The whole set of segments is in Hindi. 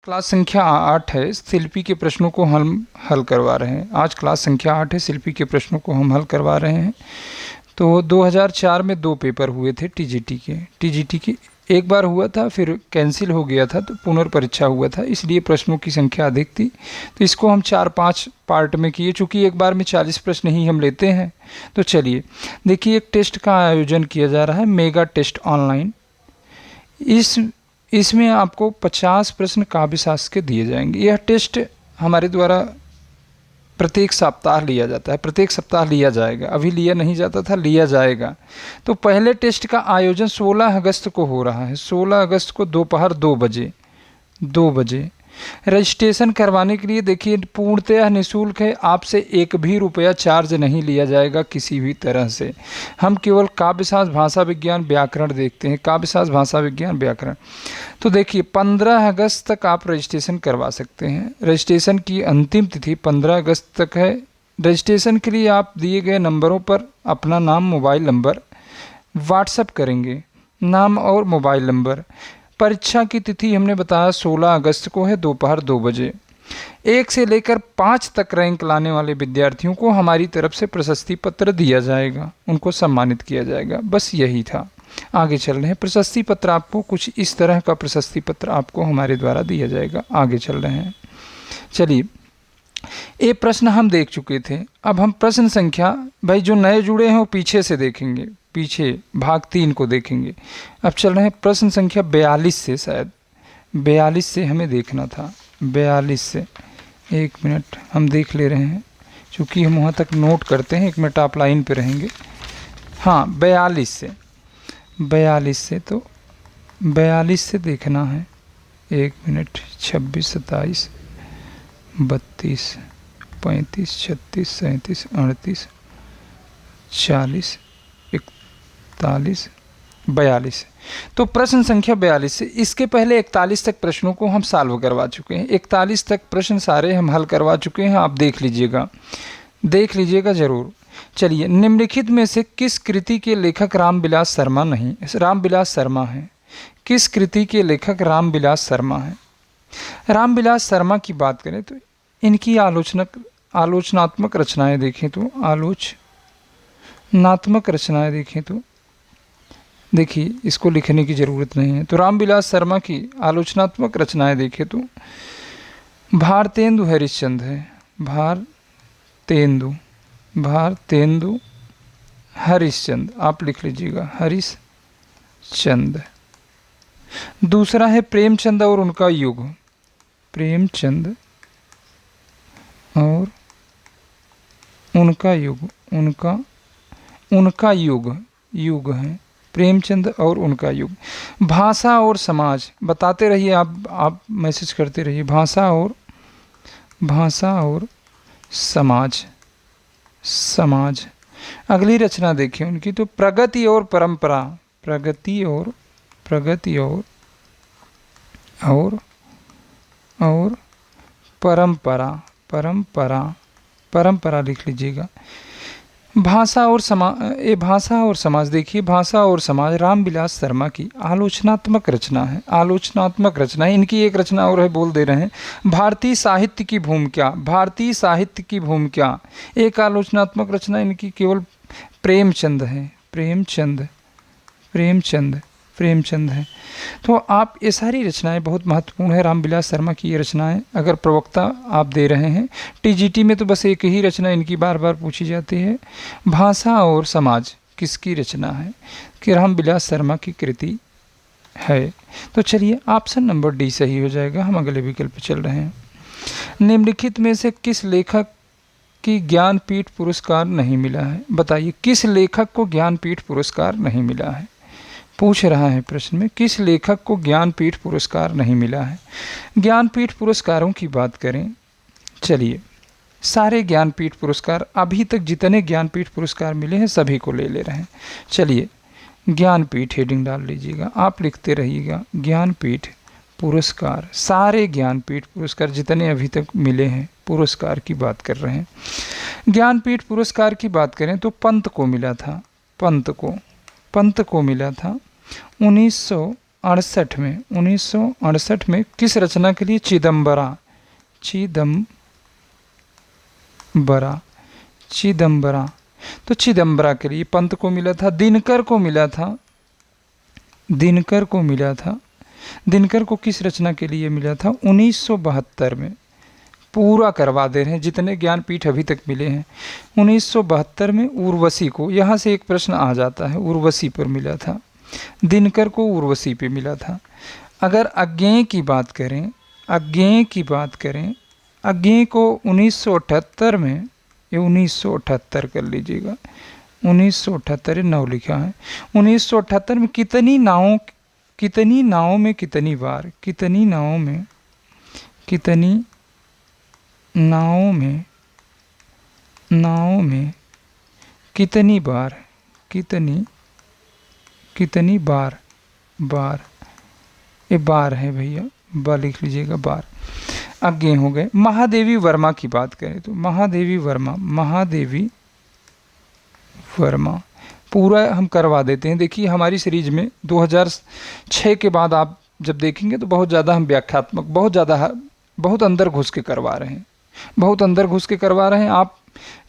क्लास संख्या 8 है, शिल्पी के प्रश्नों को हम हल करवा रहे हैं। आज क्लास संख्या 8 है, शिल्पी के प्रश्नों को हम हल करवा रहे हैं। तो 2004 में 2 पेपर हुए थे टीजीटी के एक बार हुआ था, फिर कैंसिल हो गया था, तो पुनर्परीक्षा हुआ था, इसलिए प्रश्नों की संख्या अधिक थी। तो इसको हम 4-5 पार्ट में किए, चूँकि एक बार में 40 प्रश्न ही हम लेते हैं। तो चलिए देखिए, एक टेस्ट का आयोजन किया जा रहा है, मेगा टेस्ट ऑनलाइन। इसमें आपको 50 प्रश्न काव्य शास्त्र के दिए जाएंगे। यह टेस्ट हमारे द्वारा प्रत्येक सप्ताह लिया जाता है, प्रत्येक सप्ताह लिया जाएगा। अभी लिया नहीं जाता था, लिया जाएगा। तो पहले टेस्ट का आयोजन 16 अगस्त को हो रहा है, 16 अगस्त को दोपहर 2 बजे। रजिस्ट्रेशन करवाने के लिए देखिए पूर्णतः निःशुल्क है, आपसे एक भी रुपया चार्ज नहीं लिया जाएगा किसी भी तरह से। हम केवल काव्यशास्त्र, भाषा विज्ञान, व्याकरण देखते हैं, काव्यशास्त्र, भाषा विज्ञान, व्याकरण। तो देखिए 15 अगस्त तक आप रजिस्ट्रेशन करवा सकते हैं। रजिस्ट्रेशन की अंतिम तिथि 15 अगस्त तक है। रजिस्ट्रेशन के लिए आप दिए गए नंबरों पर अपना नाम, मोबाइल नंबर व्हाट्सएप करेंगे, नाम और मोबाइल नंबर। परीक्षा की तिथि हमने बताया 16 अगस्त को है, दोपहर 2 बजे। 1 से लेकर 5 तक रैंक लाने वाले विद्यार्थियों को हमारी तरफ से प्रशस्ति पत्र दिया जाएगा, उनको सम्मानित किया जाएगा। बस यही था। आगे चल रहे हैं। प्रशस्ति पत्र आपको कुछ इस तरह का प्रशस्ति पत्र आपको हमारे द्वारा दिया जाएगा। आगे चल रहे हैं। चलिए, ये प्रश्न हम देख चुके थे। अब हम प्रश्न संख्या, भाई जो नए जुड़े हैं वो पीछे से देखेंगे, पीछे भाग 3 को देखेंगे। अब चल रहे हैं प्रश्न संख्या 42 से, शायद 42 से हमें देखना था, 42 से। 1 मिनट हम देख ले रहे हैं, चूँकि हम वहाँ तक नोट करते हैं। 1 मिनट आप लाइन पे रहेंगे। हाँ, 42 से तो 42 से देखना है। 1 मिनट, 26, 27, 32, 35, 36, 37, 38, 40, 41, 42। तो प्रश्न संख्या 42 से, इसके पहले 41 तक प्रश्नों को हम सॉल्व करवा चुके हैं। 41 तक प्रश्न सारे हम हल करवा चुके हैं। आप देख लीजिएगा ज़रूर। चलिए, निम्नलिखित में से किस कृति के लेखक रामविलास शर्मा नहीं, रामविलास शर्मा हैं। किस कृति के लेखक रामविलास शर्मा हैं? रामविलास शर्मा की बात करें तो इनकी आलोचनात्मक रचनाएं देखें तो देखिए, इसको लिखने की ज़रूरत नहीं है। तो रामविलास शर्मा की आलोचनात्मक रचनाएं देखें तो भारतेंदु हरिश्चंद्र है, भारतेंदु हरिश्चंद्र, आप लिख लीजिएगा, हरिश्चंद्र। दूसरा है प्रेमचंद और उनका युग, प्रेमचंद और उनका युग है, प्रेमचंद और उनका युग। भाषा और समाज, बताते रहिए, आप मैसेज करते रहिए। भाषा और समाज। अगली रचना देखिए उनकी, तो प्रगति और परंपरा, और परंपरा लिख लीजिएगा। भाषा और समाज देखिए, भाषा और समाज रामविलास शर्मा की आलोचनात्मक रचना है। इनकी एक रचना और है, बोल दे रहे हैं, भारतीय साहित्य की भूमिका। एक आलोचनात्मक रचना इनकी केवल प्रेमचंद है, प्रेमचंद है। तो आप, ये सारी रचनाएं बहुत महत्वपूर्ण है, रामविलास शर्मा की ये रचनाएं। अगर प्रवक्ता आप दे रहे हैं टीजीटी में, तो बस एक ही रचना इनकी बार बार पूछी जाती है। भाषा और समाज किसकी रचना है? कि रामविलास शर्मा की कृति है। तो चलिए, ऑप्शन नंबर डी सही हो जाएगा। हम अगले विकल्प पे चल रहे हैं। निम्नलिखित में से किस लेखक की ज्ञानपीठ पुरस्कार नहीं मिला है? बताइए, किस लेखक को ज्ञानपीठ पुरस्कार नहीं मिला है? पूछ रहा है प्रश्न में, किस लेखक को ज्ञानपीठ पुरस्कार नहीं मिला है? ज्ञानपीठ पुरस्कारों की बात करें, चलिए, सारे ज्ञानपीठ पुरस्कार, अभी तक जितने ज्ञानपीठ पुरस्कार मिले हैं सभी को ले रहे हैं। चलिए, ज्ञानपीठ हेडिंग डाल लीजिएगा, आप लिखते रहिएगा, ज्ञानपीठ पुरस्कार, सारे ज्ञानपीठ पुरस्कार जितने अभी तक मिले हैं, पुरस्कार की बात कर रहे हैं। ज्ञानपीठ पुरस्कार की बात करें तो पंत को मिला था 1900 1968 में 1968 में किस रचना के लिए चिदम्बरा तो चिदम्बरा के लिए पंत को मिला था। दिनकर को किस रचना के लिए मिला था? 1972 में। पूरा करवा दे रहे हैं जितने ज्ञानपीठ अभी तक मिले हैं। 1972 में उर्वशी को, यहाँ से एक प्रश्न आ जाता है, उर्वशी पर मिला था। दिनकर को उर्वशी पे मिला था। अगर अज्ञेय की बात करें, अज्ञेय को 1978 में, ये 1978 कर लीजिएगा, 1978 9 लिखा है। 1978 में कितनी नावों में कितनी बार, कितनी नावों में कितनी बार, ये बार है भैया, बार लिख लीजिएगा, बार। अज्ञेय हो गए। महादेवी वर्मा की बात करें तो महादेवी वर्मा पूरा हम करवा देते हैं। देखिए हमारी सीरीज में 2006 के बाद आप जब देखेंगे तो बहुत ज़्यादा हम व्याख्यात्मक, बहुत अंदर घुस के करवा रहे हैं। आप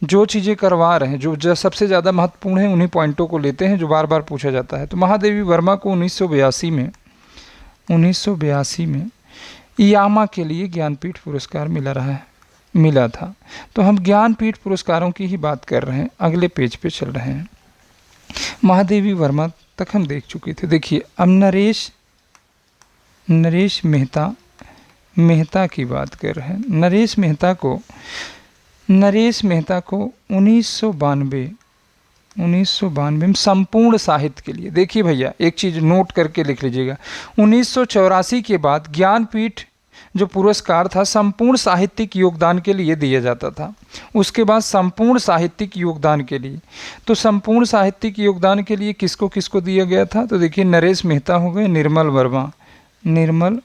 जो चीज़ें करवा रहे हैं, जो सबसे ज़्यादा महत्वपूर्ण है, उन्हीं पॉइंटों को लेते हैं जो बार बार पूछा जाता है। तो महादेवी वर्मा को 1982 में यामा के लिए ज्ञानपीठ पुरस्कार मिला था। तो हम ज्ञानपीठ पुरस्कारों की ही बात कर रहे हैं। अगले पेज पे चल रहे हैं। महादेवी वर्मा तक हम देख चुके थे। देखिए अब नरेश मेहता की बात कर रहे हैं। नरेश मेहता को 1992 में संपूर्ण साहित्य के लिए, देखिए भैया एक चीज़ नोट करके लिख लीजिएगा, 1984 के बाद ज्ञानपीठ जो पुरस्कार था संपूर्ण साहित्यिक योगदान के लिए दिया जाता था। उसके बाद संपूर्ण साहित्यिक योगदान के लिए, तो संपूर्ण साहित्यिक योगदान के लिए किसको किसको दिया गया था? तो देखिए नरेश मेहता हो गए, निर्मल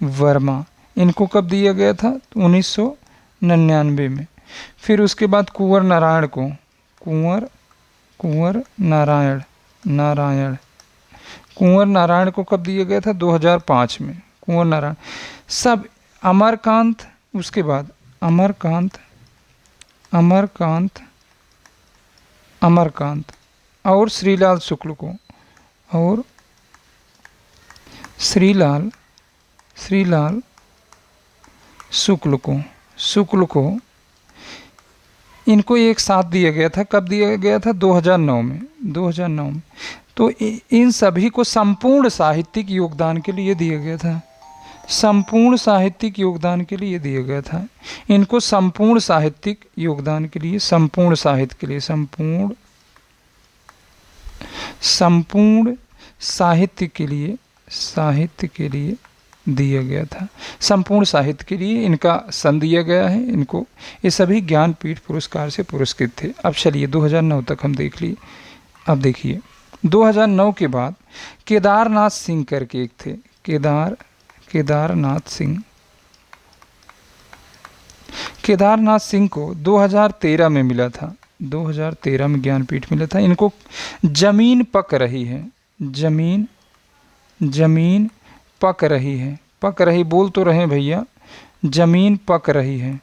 वर्मा, इनको कब दिया गया था? 1999 में। फिर उसके बाद कुंवर नारायण को कब दिया गया था? 2005 में। कुंवर नारायण सब। अमरकांत, उसके बाद अमरकांत और श्रीलाल शुक्ल को, और श्रीलाल शुक्ल को इनको एक साथ दिया गया था। कब दिया गया था? 2009 में। तो इन सभी को संपूर्ण साहित्यिक योगदान के लिए दिया गया था। इनको संपूर्ण साहित्यिक योगदान के लिए, संपूर्ण साहित्य के लिए दिया गया था। संपूर्ण साहित्य के लिए इनका सन दिया गया है इनको। ये सभी ज्ञानपीठ पुरस्कार से पुरस्कृत थे। अब चलिए 2009 तक हम देख लिए। अब देखिए 2009 के बाद केदारनाथ सिंह करके एक थे, केदारनाथ सिंह को 2013 में मिला था। 2013 में ज्ञानपीठ मिला था। इनको जमीन पक रही बोल तो रहे भैया, जमीन पक रही है,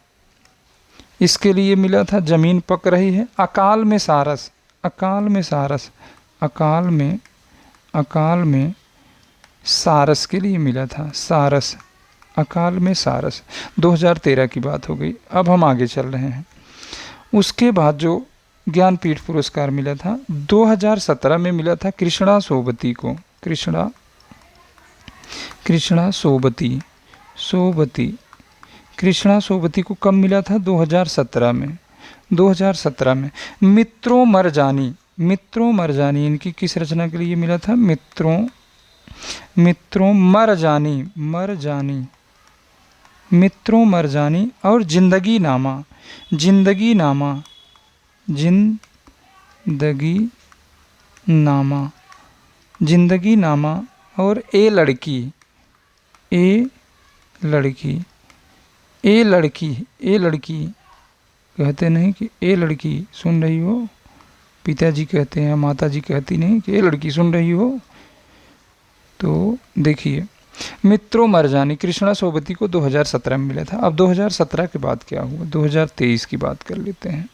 इसके लिए मिला था। जमीन पक रही है। अकाल में सारस के लिए मिला था। अकाल में सारस 2013 की बात हो गई। अब हम आगे चल रहे हैं। उसके बाद जो ज्ञानपीठ पुरस्कार मिला था 2017 में मिला था कृष्णा सोबती को। कृष्णा सोबती को कब मिला था? 2017 में। मित्रों मरजानी इनकी किस रचना के लिए मिला था? मित्रों मरजानी और जिंदगी नामा और ए लड़की कहते नहीं कि ए लड़की सुन रही हो, पिताजी कहते हैं, माताजी कहती नहीं कि ए लड़की सुन रही हो, तो देखिए, मित्रों मरजानी कृष्णा सोबती को 2017 में मिला था। अब 2017 के बाद क्या हुआ, 2023 की बात कर लेते हैं।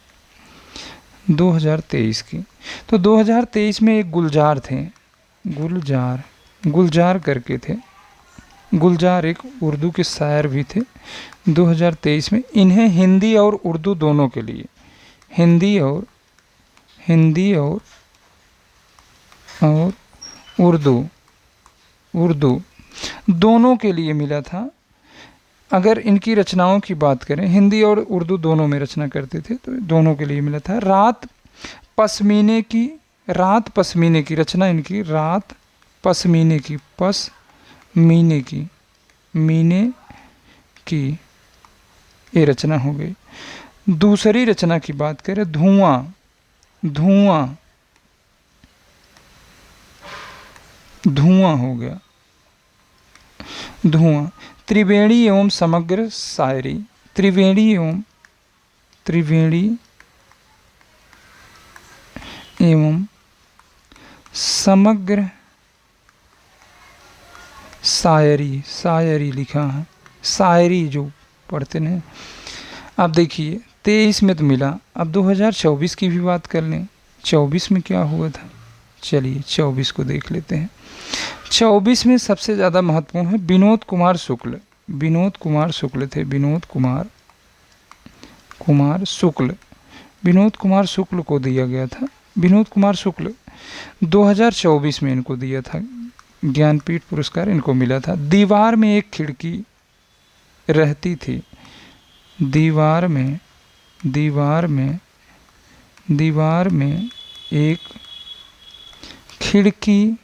2023 की, तो 2023 में एक गुलजार थे, गुलजार करके थे। गुलजार एक उर्दू के शायर भी थे। 2023 में इन्हें हिंदी और उर्दू दोनों के लिए, हिंदी और उर्दू दोनों के लिए मिला था। अगर इनकी रचनाओं की बात करें, हिंदी और उर्दू दोनों में रचना करते थे, तो दोनों के लिए मिला था। रात पसमीने की रचना इनकी, रात पसमीने की ये रचना हो गई। दूसरी रचना की बात करें, धुआं हो गया, त्रिवेणी एवं समग्र शायरी, त्रिवेणी एवं समग्र शायरी लिखा है, शायरी जो पढ़ते हैं। अब देखिए 23 में तो मिला, अब 2024 की भी बात कर लें। 24 में क्या हुआ था, चलिए 24 को देख लेते हैं। 24 में सबसे ज़्यादा महत्वपूर्ण है विनोद कुमार शुक्ल थे। विनोद कुमार शुक्ल को दिया गया था। विनोद कुमार शुक्ल 2024 में इनको दिया था ज्ञानपीठ पुरस्कार, इनको मिला था। दीवार में एक खिड़की रहती थी, दीवार में एक खिड़की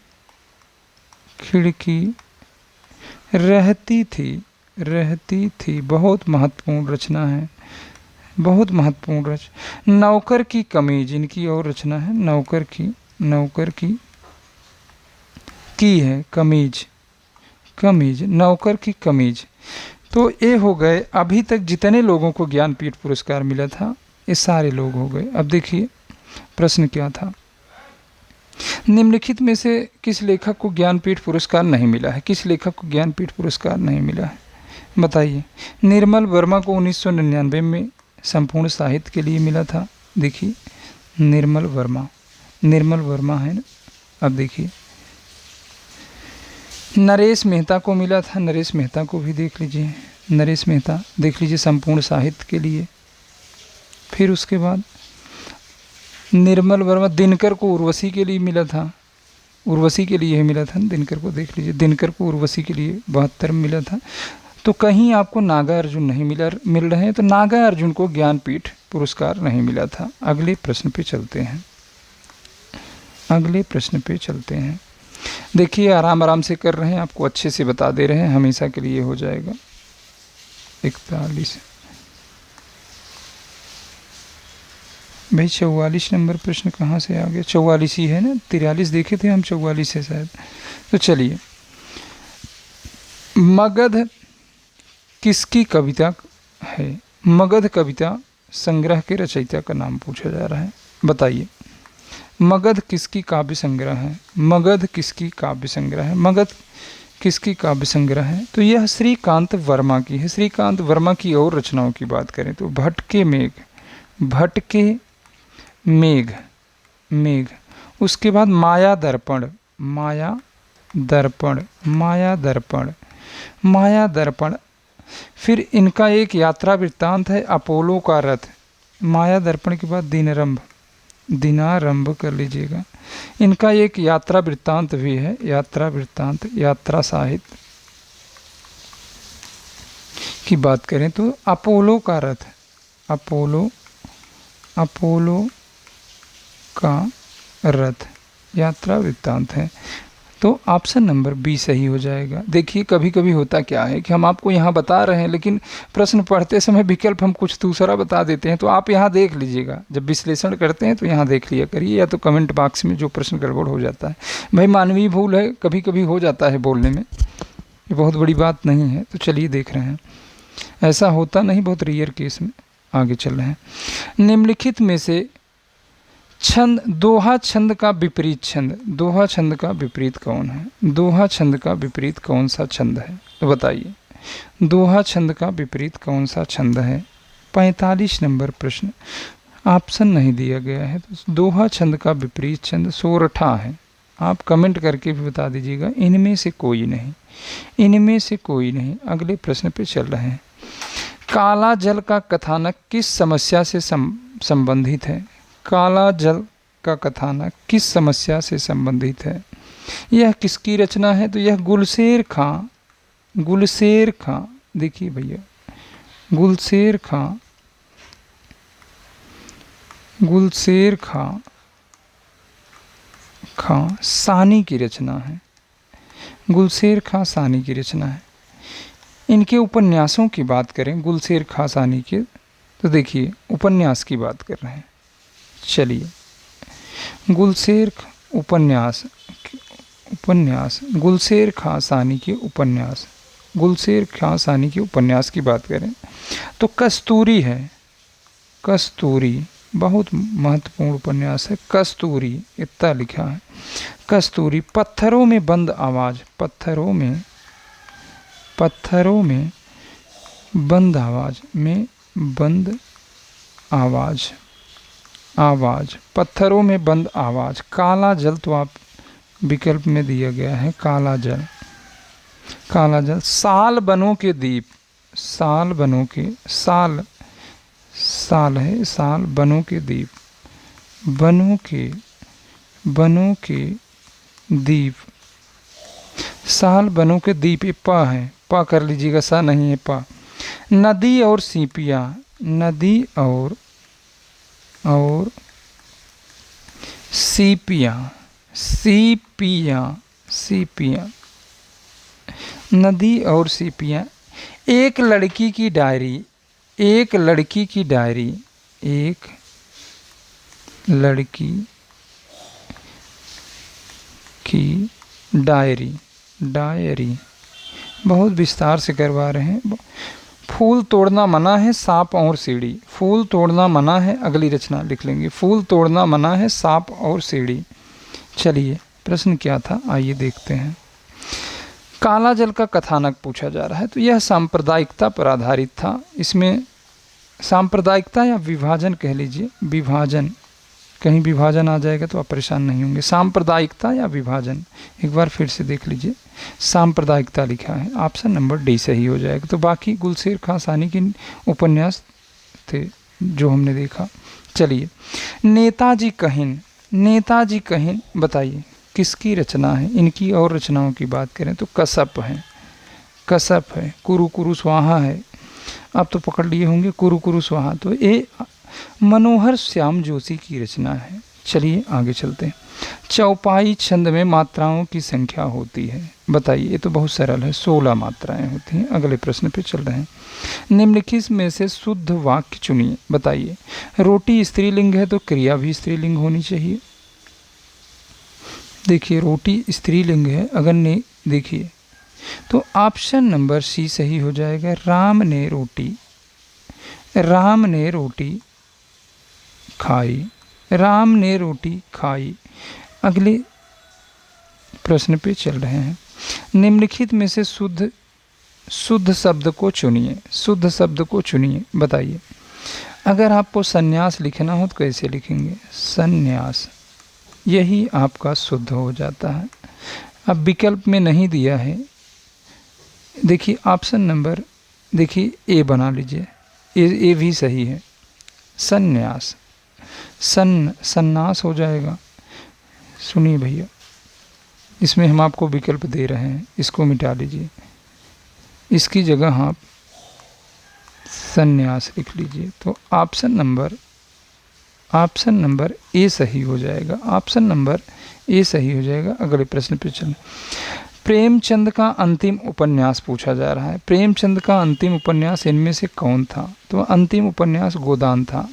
रहती थी। बहुत महत्वपूर्ण रचना है, बहुत महत्वपूर्ण रचना। नौकर की कमीज इनकी और रचना है, नौकर की है कमीज, नौकर की कमीज। तो ये हो गए अभी तक जितने लोगों को ज्ञानपीठ पुरस्कार मिला था, ये सारे लोग हो गए। अब देखिए प्रश्न क्या था, निम्नलिखित में से किस लेखक को ज्ञानपीठ पुरस्कार नहीं मिला है? किस लेखक को ज्ञानपीठ पुरस्कार नहीं मिला है, बताइए। निर्मल वर्मा को 1999 में संपूर्ण साहित्य के लिए मिला था। देखिए निर्मल वर्मा है ना। अब देखिए नरेश मेहता को मिला था, नरेश मेहता को भी देख लीजिए, नरेश मेहता देख लीजिए संपूर्ण साहित्य के लिए। फिर उसके बाद निर्मल वर्मा, दिनकर को उर्वशी के लिए मिला था, उर्वशी के लिए मिला था दिनकर को, देख लीजिए दिनकर को उर्वशी के लिए 72 में मिला था। तो कहीं आपको नागा अर्जुन नहीं मिल रहे हैं, तो नागा अर्जुन को ज्ञानपीठ पुरस्कार नहीं मिला था। अगले प्रश्न पे चलते हैं। देखिए आराम से कर रहे हैं, आपको अच्छे से बता दे रहे हैं, हमेशा के लिए हो जाएगा। 41 भाई 44 नंबर प्रश्न कहाँ से आ गया, 44 ही है ना, 43 देखे थे हम, 44 है शायद। तो चलिए, मगध किसकी कविता है? मगध कविता संग्रह के रचयिता का नाम पूछा जा रहा है, बताइए। मगध किसकी काव्य संग्रह है? मगध किसकी काव्य संग्रह है? तो यह श्रीकांत वर्मा की है। श्रीकांत वर्मा की और रचनाओं की बात करें तो भटके मेघ, उसके बाद माया दर्पण। फिर इनका एक यात्रा वृत्तांत है अपोलो का रथ। माया दर्पण के बाद दिनारंभ कर लीजिएगा। इनका एक यात्रा वृत्तांत भी है, यात्रा साहित्य की बात करें तो अपोलो का रथ, अपोलो का रथ यात्रा वृत्तांत है। तो ऑप्शन नंबर बी सही हो जाएगा। देखिए कभी कभी होता क्या है कि हम आपको यहाँ बता रहे हैं, लेकिन प्रश्न पढ़ते समय विकल्प हम कुछ दूसरा बता देते हैं। तो आप यहाँ देख लीजिएगा, जब विश्लेषण करते हैं तो यहाँ देख लिया करिए, या तो कमेंट बॉक्स में जो प्रश्न गड़बड़ हो जाता है। भाई मानवीय भूल है, कभी कभी हो जाता है बोलने में, ये बहुत बड़ी बात नहीं है। तो चलिए देख रहे हैं, ऐसा होता नहीं, बहुत रेयर केस में। आगे चल रहे हैं। निम्नलिखित में से छंद, दोहा छंद का विपरीत छंद, दोहा छंद का विपरीत कौन है? दोहा छंद का विपरीत कौन सा छंद है? तो बताइए, दोहा छंद का विपरीत कौन सा छंद है? 45 नंबर प्रश्न, ऑप्शन नहीं दिया गया है। तो दोहा छंद का विपरीत छंद सोरठा है। आप कमेंट करके भी बता दीजिएगा, इनमें से कोई नहीं, इनमें से कोई नहीं। अगले प्रश्न पे चल रहे हैं। काला जल का कथानक किस समस्या से संबंधित है? काला जल का कथानक किस समस्या से संबंधित है? यह किसकी रचना है? तो यह गुलशेर खां, गुलशेर खां, देखिए भैया, गुलशेर खां, गुलशेर खां सानी की रचना है। गुलशेर खां सानी की रचना है। इनके उपन्यासों की बात करें गुलशेर खां सानी के, तो देखिए उपन्यास की बात कर रहे हैं। चलिए, गुलशेर उपन्यास, उपन्यास गुलशेर खां सानी के उपन्यास, गुलशेर खां सानी के उपन्यास की बात करें तो कस्तूरी है। कस्तूरी बहुत महत्वपूर्ण उपन्यास है। कस्तूरी इतना लिखा है। कस्तूरी, पत्थरों में बंद आवाज़, पत्थरों में, पत्थरों में बंद आवाज़ में बंद आवाज़, आवाज़, पत्थरों में बंद आवाज़। काला जल, तो आप विकल्प में दिया गया है काला जल, काला जल। साल बनों के दीप, साल बनों के, साल, साल है, साल बनों के दीप, बनों के, बनों के दीप, साल बनों के दीप, ये पा है, पा कर लीजिएगा, सा नहीं है, पा। नदी और सीपियाँ, नदी और सीपियाँ, सीपियाँ, सीपियाँ, नदी और सीपियाँ। एक लड़की की डायरी, एक लड़की की डायरी, एक लड़की की डायरी, डायरी, बहुत विस्तार से करवा रहे हैं। फूल तोड़ना मना है, सांप और सीढ़ी, फूल तोड़ना मना है, अगली रचना लिख लेंगे। फूल तोड़ना मना है, सांप और सीढ़ी। चलिए, प्रश्न क्या था, आइए देखते हैं। काला जल का कथानक पूछा जा रहा है, तो यह सांप्रदायिकता पर आधारित था। इसमें सांप्रदायिकता या विभाजन कह लीजिए, विभाजन, कहीं विभाजन आ जाएगा तो आप परेशान नहीं होंगे। सांप्रदायिकता या विभाजन, एक बार फिर से देख लीजिए, सांप्रदायिकता लिखा है, ऑप्शन नंबर डी सही हो जाएगा। तो बाकी गुलशेर खां सानी के उपन्यास थे जो हमने देखा। चलिए, नेताजी कहिन, नेताजी कहिन बताइए किसकी रचना है? इनकी और रचनाओं की बात करें तो कसप है, कसप है, कुरु कुरु स्वाहा है, आप तो पकड़ लिए होंगे, कुरु कुरु स्वाहा, तो ये मनोहर श्याम जोशी की रचना है। चलिए आगे चलते हैं। चौपाई छंद में मात्राओं की संख्या होती है, बताइए। ये तो बहुत सरल है, 16 मात्राएं होती हैं। अगले प्रश्न पे चल रहे हैं। निम्नलिखित में से शुद्ध वाक्य चुनिए, बताइए। रोटी स्त्रीलिंग है तो क्रिया भी स्त्रीलिंग होनी चाहिए। देखिए, रोटी स्त्रीलिंग है, अगर नहीं देखिए तो ऑप्शन नंबर सी सही हो जाएगा। राम ने रोटी, राम ने रोटी खाई, राम ने रोटी खाई। अगले प्रश्न पे चल रहे हैं। निम्नलिखित में से शुद्ध, शुद्ध शब्द को चुनिए, शुद्ध शब्द को चुनिए, बताइए। अगर आपको संन्यास लिखना हो तो कैसे लिखेंगे? संन्यास, यही आपका शुद्ध हो जाता है। अब विकल्प में नहीं दिया है, देखिए ऑप्शन नंबर, देखिए ए बना लीजिए, ए भी सही है। संन्यास, सन्नास हो जाएगा। सुनिए भैया, इसमें हम आपको विकल्प दे रहे हैं, इसको मिटा लीजिए, इसकी जगह आप संन्यास लिख लीजिए। तो ऑप्शन नंबर ए सही हो जाएगा, ऑप्शन नंबर ए सही हो जाएगा। अगले प्रश्न पे चलें। प्रेमचंद का अंतिम उपन्यास पूछा जा रहा है। प्रेमचंद का अंतिम उपन्यास इनमें से कौन था? तो अंतिम उपन्यास गोदान था।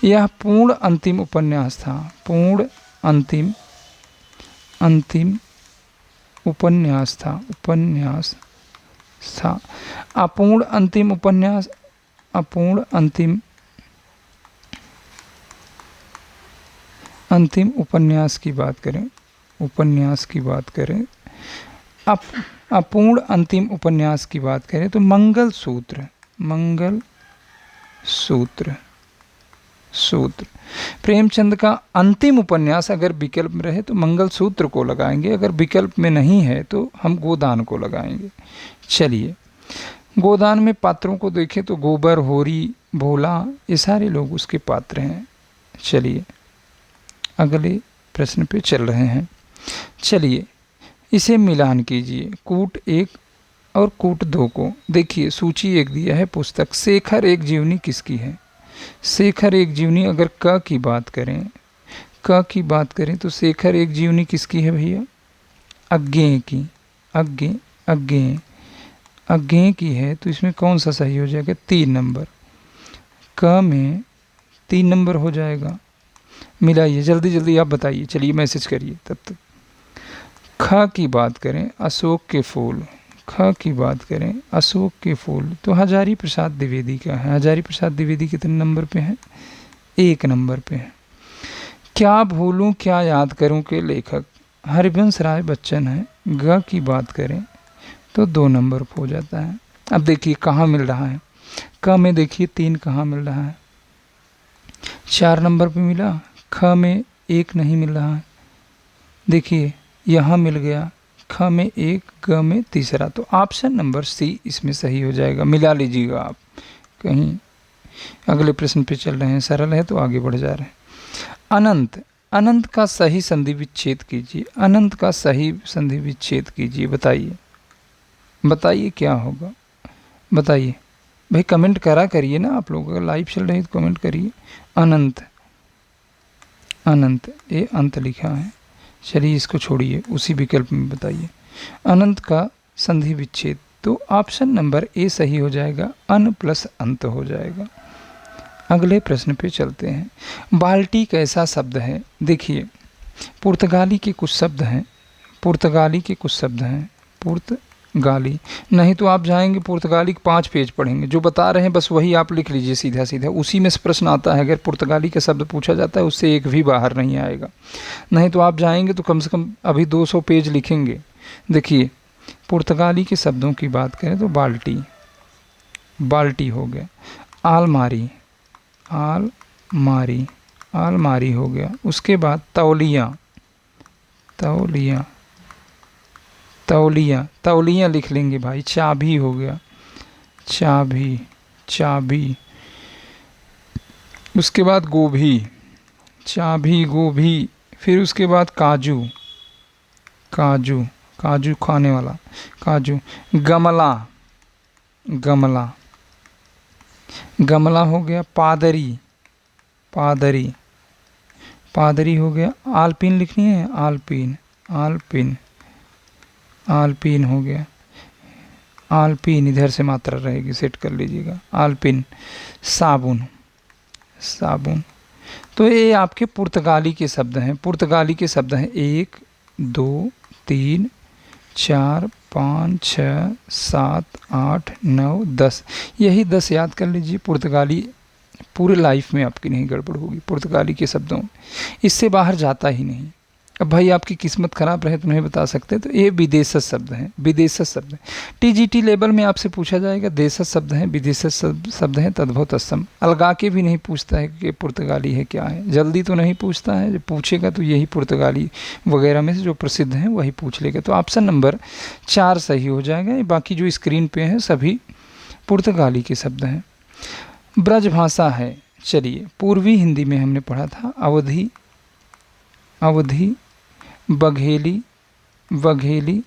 यह पूर्ण अंतिम उपन्यास था, पूर्ण अंतिम, अंतिम उपन्यास था, उपन्यास था। अपूर्ण अंतिम उपन्यास, अपूर्ण अंतिम, अंतिम उपन्यास की बात करें, उपन्यास की बात करें, अपूर्ण अंतिम उपन्यास की बात करें तो मंगल सूत्र, मंगल सूत्र, सूत्र। प्रेमचंद का अंतिम उपन्यास अगर विकल्प में रहे तो मंगल सूत्र को लगाएंगे, अगर विकल्प में नहीं है तो हम गोदान को लगाएंगे। चलिए, गोदान में पात्रों को देखें तो गोबर, होरी, भोला, ये सारे लोग उसके पात्र हैं। चलिए अगले प्रश्न पे चल रहे हैं। चलिए इसे मिलान कीजिए, कूट 1 और कूट 2 को। देखिए सूची 1 दिया है पुस्तक, शेखर एक जीवनी किसकी है? शेखर एक जीवनी अगर क की बात करें, क की बात करें तो शेखर एक जीवनी किसकी है भैया? अज्ञेय की, अज्ञेय, अज्ञेय, अज्ञेय की है। तो इसमें कौन सा सही हो जाएगा? 3 नंबर, क में 3 नंबर हो जाएगा। मिलाइए जल्दी जल्दी, आप बताइए, चलिए मैसेज करिए तब तक। ख की बात करें अशोक के फूल, ख की बात करें अशोक के फूल तो हजारी प्रसाद द्विवेदी का है। हजारी प्रसाद द्विवेदी कितने नंबर पे है? 1 नंबर पे है। क्या भूलूं क्या याद करूं के लेखक हरिवंश राय बच्चन है। ग की बात करें तो 2 नंबर पे हो जाता है। अब देखिए कहाँ मिल रहा है, क में देखिए 3 कहाँ मिल रहा है? 4 नंबर पे मिला, ख में 1 नहीं मिल रहा है। देखिए यहाँ मिल गया, ख में 1, ग में तीसरा, तो ऑप्शन नंबर सी इसमें सही हो जाएगा। मिला लीजिएगा आप कहीं। अगले प्रश्न पे चल रहे हैं, सरल है तो आगे बढ़ जा रहे हैं। अनंत, अनंत का सही संधि विच्छेद कीजिए, अनंत का सही संधि विच्छेद कीजिए। बताइए बताइए क्या होगा, बताइए भाई। कमेंट करा करिए ना आप लोग, अगर लाइव चल रही है तो कमेंट करिए। अनंत, अनंत, ये अंत लिखा है। चलिए इसको छोड़िए, उसी विकल्प में बताइए अनंत का संधि विच्छेद। तो ऑप्शन नंबर ए सही हो जाएगा, अन प्लस अंत हो जाएगा। अगले प्रश्न पे चलते हैं। बाल्टी कैसा शब्द है? देखिए पुर्तगाली के कुछ शब्द हैं, पुर्तगाली के कुछ शब्द हैं, पुर्तगाली। नहीं तो आप जाएंगे पुर्तगाली के 5 पेज पढ़ेंगे, जो बता रहे हैं बस वही आप लिख लीजिए सीधा सीधा, उसी में से प्रश्न आता है। अगर पुर्तगाली का शब्द पूछा जाता है उससे एक भी बाहर नहीं आएगा। नहीं तो आप जाएंगे तो कम से कम अभी 200 पेज लिखेंगे। देखिए पुर्तगाली के शब्दों की बात करें तो बाल्टी, बाल्टी हो गया। आलमारी, आलमारी, आलमारी हो गया। उसके बाद तौलिया, तौलिया, तौलिया, तौलिया लिख लेंगे भाई। चाबी हो गया, चाबी, चाबी। उसके बाद गोभी, चाबी, गोभी। फिर उसके बाद काजू, काजू, काजू खाने वाला, काजू। गमला, गमला, गमला हो गया। पादरी, पादरी, पादरी हो गया। आलपीन लिखनी है, आलपीन, आलपीन, आलपीन हो गया। आलपीन इधर से मात्रा रहेगी, सेट कर लीजिएगा। आलपीन। साबुन, साबुन। तो ये आपके पुर्तगाली के शब्द हैं, पुर्तगाली के शब्द हैं। 1 2 3 4 5 6 7 8 9 10, यही 10 याद कर लीजिए। पुर्तगाली पूरे लाइफ में आपकी नहीं गड़बड़ होगी पुर्तगाली के शब्दों में, इससे बाहर जाता ही नहीं। अब भाई आपकी किस्मत खराब रहे तो नहीं बता सकते, तो ये विदेशज शब्द हैं, विदेशज शब्द हैं। टीजीटी लेवल में आपसे पूछा जाएगा देशज शब्द हैं, विदेशज शब्द हैं, तद्भव तत्सम। अलगा के भी नहीं पूछता है कि पुर्तगाली है क्या है, जल्दी तो नहीं पूछता है। जब पूछेगा तो यही पुर्तगाली वगैरह में से जो प्रसिद्ध हैं वही पूछ लेगा। तो ऑप्शन नंबर 4 सही हो जाएगा। बाकी जो स्क्रीन पे है सभी पुर्तगाली के शब्द हैं। ब्रजभाषा है, चलिए पूर्वी हिंदी में हमने पढ़ा था अवधी, अवधी, बघेली, वघेली,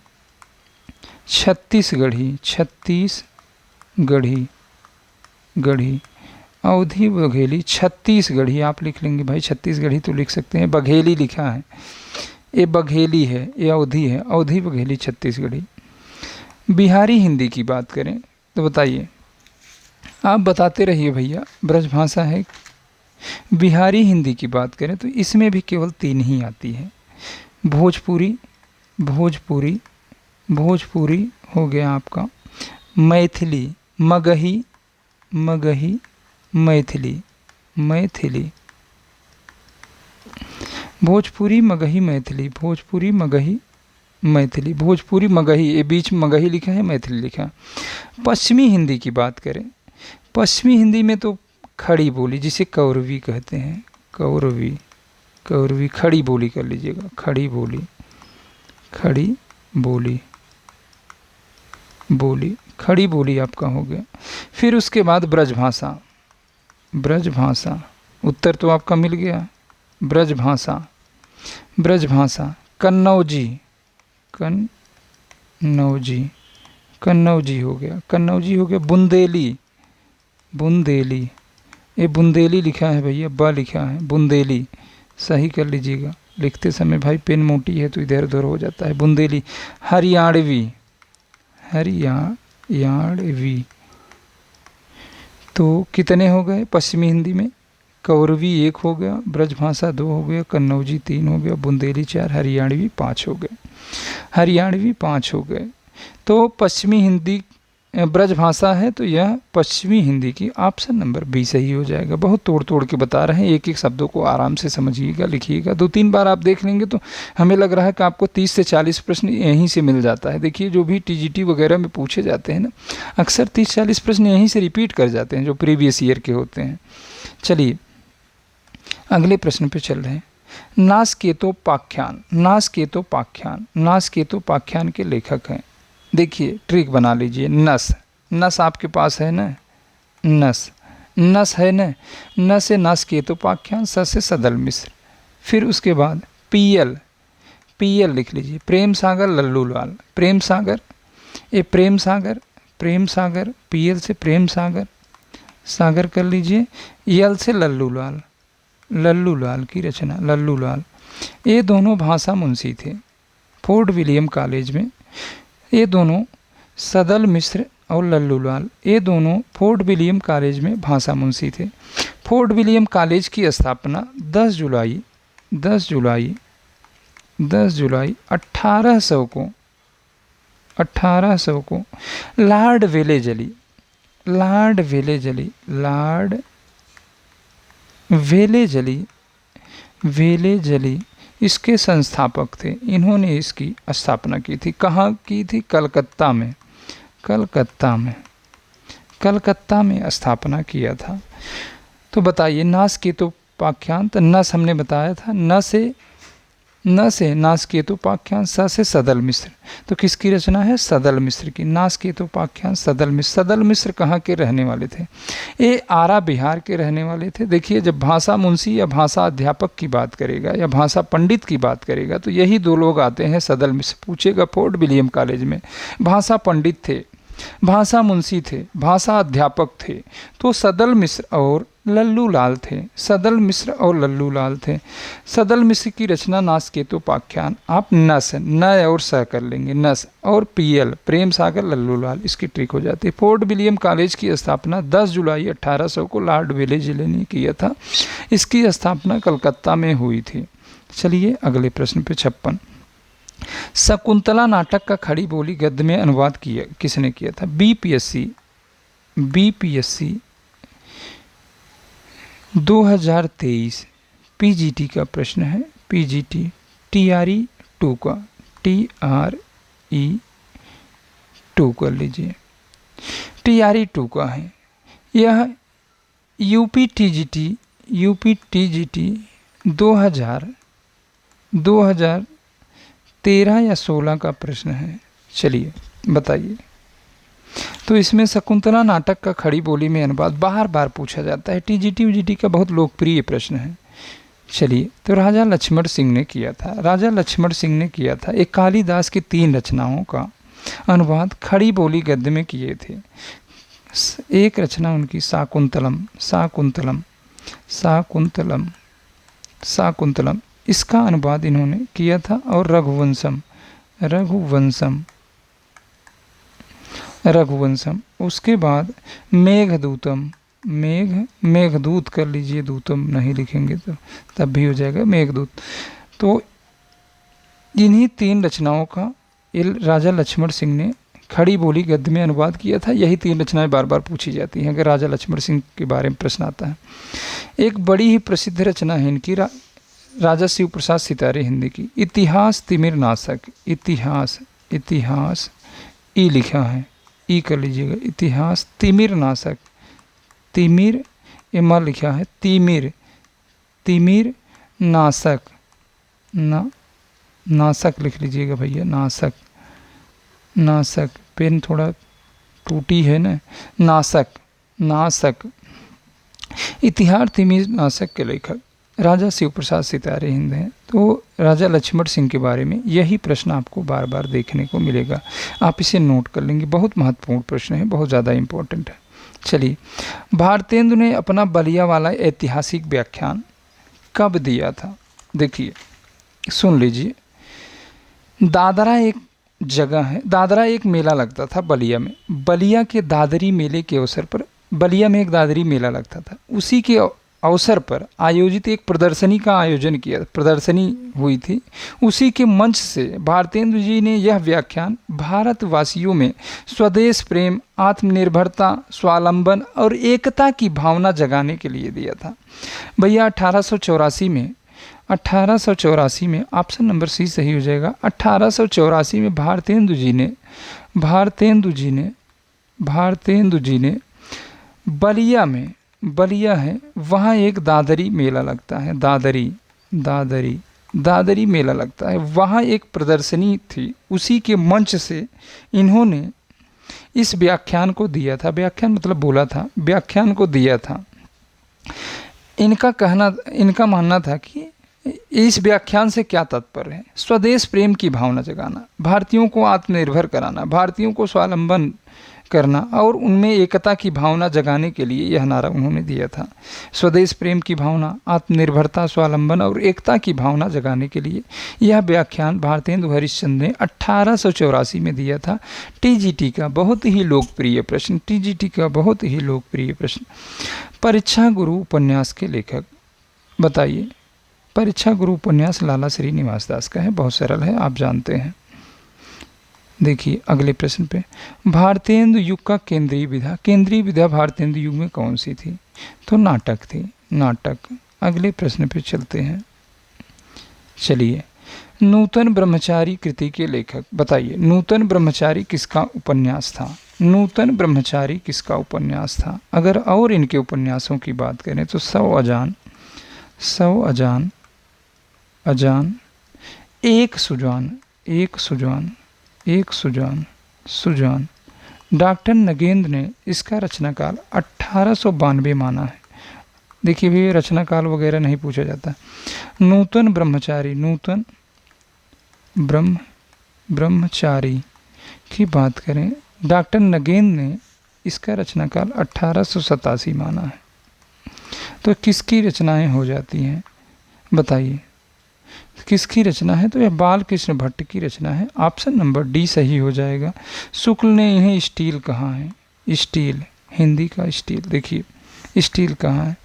छत्तीसगढ़ी, छत्तीसगढ़ी, गढ़ी, अवधी, बघेली, छत्तीसगढ़ी आप लिख लेंगे भाई। छत्तीसगढ़ी तो लिख सकते हैं, बघेली लिखा है, ये बघेली है, ये अवधी है। अवधी, बघेली, छत्तीसगढ़ी। बिहारी हिंदी की बात करें तो बताइए, आप बताते रहिए भैया। ब्रजभाषा है। बिहारी हिंदी की बात करें तो इसमें भी केवल 3 ही आती है। भोजपुरी, भोजपुरी, भोजपुरी हो गया आपका। मैथिली, मगही, मगही, मैथिली, मैथिली। भोजपुरी मगही मैथिली, भोजपुरी मगही मैथिली, भोजपुरी मगही, ये बीच में मगही लिखा है, मैथिली लिखा है। पश्चिमी हिंदी की बात करें, पश्चिमी हिंदी में तो खड़ी बोली जिसे कौरवी कहते हैं, कौरवी, कौरवी, खड़ी बोली कर लीजिएगा, खड़ी बोली, खड़ी बोली, बोली, खड़ी बोली आपका हो गया। फिर उसके बाद ब्रजभाषा, ब्रजभाषा, उत्तर तो आपका मिल गया, ब्रजभाषा, ब्रजभाषा। कन्नौजी, कन्नौजी, कन्नौजी हो गया, कन्नौजी हो गया। बुंदेली, बुंदेली, ये बुंदेली लिखा है भैया, ब लिखा है, बुंदेली, सही कर लीजिएगा, लिखते समय भाई पेन मोटी है तो इधर उधर हो जाता है। बुंदेली। हरियाणवी, हरियाणवी, तो कितने हो गए पश्चिमी हिंदी में? कौरवी 1 हो गया, ब्रजभाषा 2 हो गया, कन्नौजी 3 हो गया, बुंदेली 4, हरियाणवी 5 हो गए, हरियाणवी 5 हो गए। तो पश्चिमी हिंदी ब्रजभाषा है, तो यह पश्चिमी हिंदी की ऑप्शन नंबर बी सही हो जाएगा। बहुत तोड़ तोड़ के बता रहे हैं, एक एक शब्दों को आराम से समझिएगा, लिखिएगा। 2-3 बार आप देख लेंगे तो हमें लग रहा है कि आपको 30 से 40 प्रश्न यहीं से मिल जाता है। देखिए जो भी टीजीटी वगैरह में पूछे जाते हैं ना, अक्सर 30-40 प्रश्न यहीं से रिपीट कर जाते हैं जो प्रीवियस ईयर के होते हैं। चलिए अगले प्रश्न पे चल रहे हैं। नासकेतोपाख्यान, नासकेतोपाख्यान, नासकेतोपाख्यान के लेखक हैं। देखिए ट्रिक बना लीजिए। नस, नस आपके पास है ना, नस, नस है ना, न से नासकेतोपाख्यान, स से सदल मिश्र। फिर उसके बाद पीएल, पीएल लिख लीजिए, प्रेम सागर लल्लूलाल, प्रेम सागर, ये प्रेम सागर, प्रेम सागर, पीएल से प्रेम सागर, सागर कर लीजिए। यल से लल्लूलाल, लल्लूलाल की रचना, लल्लूलाल। ये दोनों भाषा मुंशी थे फोर्ट विलियम कॉलेज में। ये दोनों सदल मिश्र और लल्लूलाल, ये दोनों फोर्ट विलियम कॉलेज में भाषा मुंशी थे। फोर्ट विलियम कॉलेज की स्थापना 10 जुलाई 1800 को Lord Wellesley, Lord Wellesley, Lord Wellesley, Wellesley इसके संस्थापक थे। इन्होंने इसकी स्थापना की थी। कहाँ की थी? कलकत्ता में, कलकत्ता में, कलकत्ता में स्थापना किया था। तो बताइए नासकेतोपाख्यान, तो नस हमने बताया था, न से नासकेतोपाख्यान, स से सदल मिश्र। तो किसकी रचना है? सदल मिश्र की। नासकेतोपाख्यान सदल मिश्र। सदल मिश्र कहाँ के रहने वाले थे? ये आरा बिहार के रहने वाले थे। देखिए जब भाषा मुंशी या भाषा अध्यापक की बात करेगा या भाषा पंडित की बात करेगा तो यही 2 लोग आते हैं। सदल मिश्र पूछेगा फोर्ट विलियम कॉलेज में, भाषा पंडित थे, भाषा मुंशी थे, भाषा अध्यापक थे, तो सदल मिश्र और लल्लूलाल थे। सदल मिश्र और लल्लूलाल थे। सदल मिश्र की रचना नासकेतोपाख्यान। आप नस, न और स कर लेंगे, नस, और पीएल प्रेम सागर लल्लूलाल, इसकी ट्रिक हो जाती है। फोर्ट विलियम कॉलेज की स्थापना 10 जुलाई 1800 को लॉर्ड वेलेजली ने किया था। इसकी स्थापना कलकत्ता में हुई थी। चलिए अगले प्रश्न पे 56। शकुंतला नाटक का खड़ी बोली गद्य में अनुवाद किया किसने किया था? बीपीएससी 2023 पीजीटी का प्रश्न है। पीजीटी TRE 2 का, TRE 2 कर लीजिए, TRE 2 का है। यह यूपी TGT 2013 या 16 का प्रश्न है। चलिए बताइए। तो इसमें शकुंतला नाटक का खड़ी बोली में अनुवाद बार बार पूछा जाता है। TGT का बहुत लोकप्रिय प्रश्न है। चलिए, तो राजा लक्ष्मण सिंह ने किया था। राजा लक्ष्मण सिंह ने किया था। एक कालिदास की 3 रचनाओं का अनुवाद खड़ी बोली गद्य में किए थे। एक रचना उनकी शाकुंतलम, शाकुंतलम, शाकुंतलम, शाकुंतलम, इसका अनुवाद इन्होंने किया था। और रघुवंशम, रघुवंशम, रघुवंशम। उसके बाद मेघदूतम, मेघदूत कर लीजिए, दूतम नहीं लिखेंगे तो तब भी हो जाएगा मेघदूत। तो इन्हीं 3 रचनाओं का राजा लक्ष्मण सिंह ने खड़ी बोली गद्य में अनुवाद किया था। यही 3 रचनाएं बार बार पूछी जाती हैं अगर राजा लक्ष्मण सिंह के बारे में प्रश्न आता है। एक बड़ी ही प्रसिद्ध रचना है इनकी, राजा शिव प्रसाद सितारे हिंदी की। इतिहास तिमिर नाशक, इतिहास, इतिहास ई लिखा है, ई कर लीजिएगा, इतिहास तिमिर नाशक, तिमिर एमा लिखा है, तिमिर, तिमिर नाशक, नाशक लिख लीजिएगा भैया, नाशक, नाशक, पेन थोड़ा टूटी है ना, नाशक, नाशक। इतिहास तिमिर नाशक के लेखक राजा शिव प्रसाद सितारे हिंद हैं। तो राजा लक्ष्मण सिंह के बारे में यही प्रश्न आपको बार बार देखने को मिलेगा, आप इसे नोट कर लेंगे, बहुत महत्वपूर्ण प्रश्न है, बहुत ज़्यादा इम्पोर्टेंट है। चलिए, भारतेंदु ने अपना बलिया वाला ऐतिहासिक व्याख्यान कब दिया था? देखिए, सुन लीजिए। दादरा एक जगह है, दादरा एक मेला लगता था बलिया में, बलिया के दादरी मेले के अवसर पर, बलिया में एक दादरी मेला लगता था, उसी के अवसर पर आयोजित एक प्रदर्शनी का आयोजन किया, प्रदर्शनी हुई थी, उसी के मंच से भारतेंदु जी ने यह व्याख्यान भारतवासियों में स्वदेश प्रेम, आत्मनिर्भरता, स्वावलंबन और एकता की भावना जगाने के लिए दिया था। भैया 1884 में, 1884 में, ऑप्शन नंबर सी सही हो जाएगा, 1884 में भारतेंदु जी ने बलिया में, बलिया है वहाँ एक दादरी मेला लगता है, दादरी मेला लगता है, वहाँ एक प्रदर्शनी थी, उसी के मंच से इन्होंने इस व्याख्यान को दिया था, व्याख्यान मतलब बोला था, व्याख्यान को दिया था। इनका मानना था कि इस व्याख्यान से क्या तात्पर्य है? स्वदेश प्रेम की भावना जगाना, भारतीयों को आत्मनिर्भर कराना, भारतीयों को स्वावलंबन करना और उनमें एकता की भावना जगाने के लिए यह नारा उन्होंने दिया था। स्वदेश प्रेम की भावना, आत्मनिर्भरता, स्वावलंबन और एकता की भावना जगाने के लिए यह व्याख्यान भारतेंदु हरिश्चंद्र ने 1884 में दिया था। टीजीटी का बहुत ही लोकप्रिय प्रश्न, टीजीटी का बहुत ही लोकप्रिय प्रश्न। परीक्षा गुरु उपन्यास के लेखक बताइए। परीक्षा गुरु उपन्यास लाला श्रीनिवास दास का है, बहुत सरल है, आप जानते हैं। देखिए अगले प्रश्न पे, भारतेंदु युग का केंद्रीय विधा भारतेंदु युग में कौन सी थी? तो नाटक थी, नाटक। अगले प्रश्न पे चलते हैं। चलिए, नूतन ब्रह्मचारी कृति के लेखक बताइए। नूतन ब्रह्मचारी किसका उपन्यास था? नूतन ब्रह्मचारी किसका उपन्यास था? अगर और इनके उपन्यासों की बात करें तो सौ अजान, एक सुजान। डॉक्टर नगेंद्र ने इसका रचनाकाल 1892 माना है। देखिए भी रचनाकाल वगैरह नहीं पूछा जाता। नूतन ब्रह्मचारी की बात करें, डॉक्टर नगेंद्र ने इसका रचनाकाल 1887 माना है। तो किसकी रचनाएं हो जाती हैं बताइए, किसकी रचना है? तो यह बाल कृष्ण भट्ट की रचना है, ऑप्शन नंबर डी सही हो जाएगा। शुक्ल ने इन्हें स्टील कहा है, स्टील, हिंदी का स्टील। देखिए स्टील कहाँ है?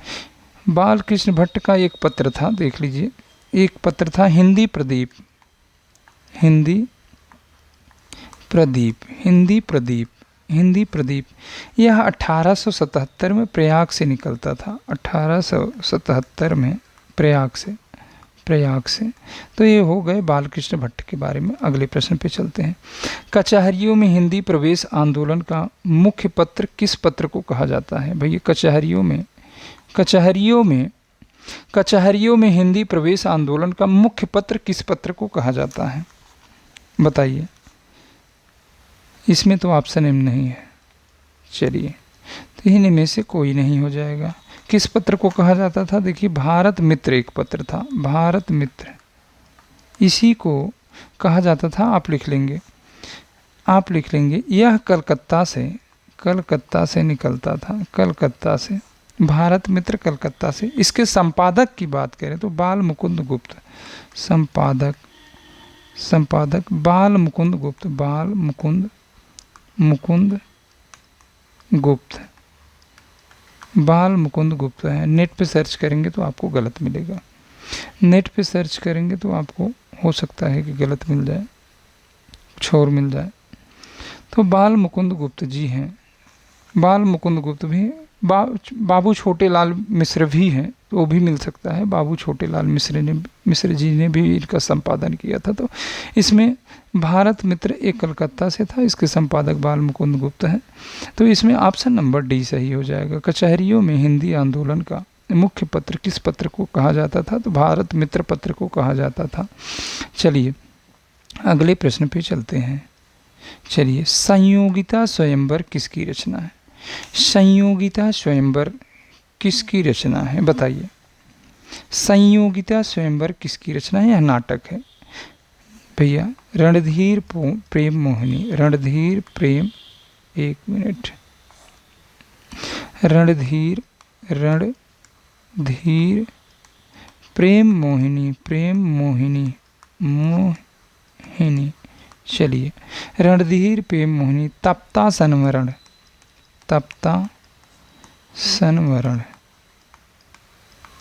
बाल कृष्ण भट्ट का एक पत्र था, देख लीजिए, एक पत्र था हिंदी प्रदीप, यह 1877 में प्रयाग से निकलता था, 1877 में प्रयाग से। तो ये हो गए बालकृष्ण भट्ट के बारे में। अगले प्रश्न पे चलते हैं। कचहरियों में हिंदी प्रवेश आंदोलन का मुख्य पत्र किस पत्र को कहा जाता है? भैया कचहरियों में हिंदी प्रवेश आंदोलन का मुख्य पत्र किस पत्र को कहा जाता है बताइए। इसमें तो ऑप्शन एम नहीं है। चलिए, तो इन्हीं में से कोई नहीं हो जाएगा। किस पत्र को कहा जाता था? देखिए भारत मित्र एक पत्र था, भारत मित्र, इसी को कहा जाता था। आप लिख लेंगे यह कलकत्ता से निकलता था, कलकत्ता से, भारत मित्र कलकत्ता से। इसके संपादक की बात करें तो बाल मुकुंद गुप्त, संपादक बाल मुकुंद गुप्त है। नेट पे सर्च करेंगे तो आपको गलत मिलेगा, नेट पे सर्च करेंगे तो आपको हो सकता है कि गलत मिल जाए, कुछ और मिल जाए। तो बाल मुकुंद गुप्त जी हैं, बाल मुकुंद गुप्त भी बाबू छोटे लाल मिश्र भी हैं। तो वो भी मिल सकता है। बाबू छोटेलाल मिश्र जी ने भी इनका संपादन किया था। तो इसमें भारत मित्र एक कलकत्ता से था, इसके संपादक बाल मुकुंद गुप्त हैं। तो इसमें ऑप्शन नंबर डी सही हो जाएगा। कचहरियों में हिंदी आंदोलन का मुख्य पत्र किस पत्र को कहा जाता था? तो भारत मित्र पत्र को कहा जाता था। चलिए अगले प्रश्न पे चलते हैं। चलिए, संयोगिता स्वयंवर किसकी रचना है? संयोगिता स्वयंवर किसकी रचना है बताइए। संयोगिता स्वयंवर किसकी रचना है? यह नाटक है भैया। रणधीर प्रेम मोहिनी, रणधीर प्रेम, एक मिनट, रणधीर प्रेम मोहिनी, प्रेम मोहिनी, मोहिनी। चलिए, रणधीर प्रेम मोहिनी, तप्ता संवरण, तप्ता संवरण,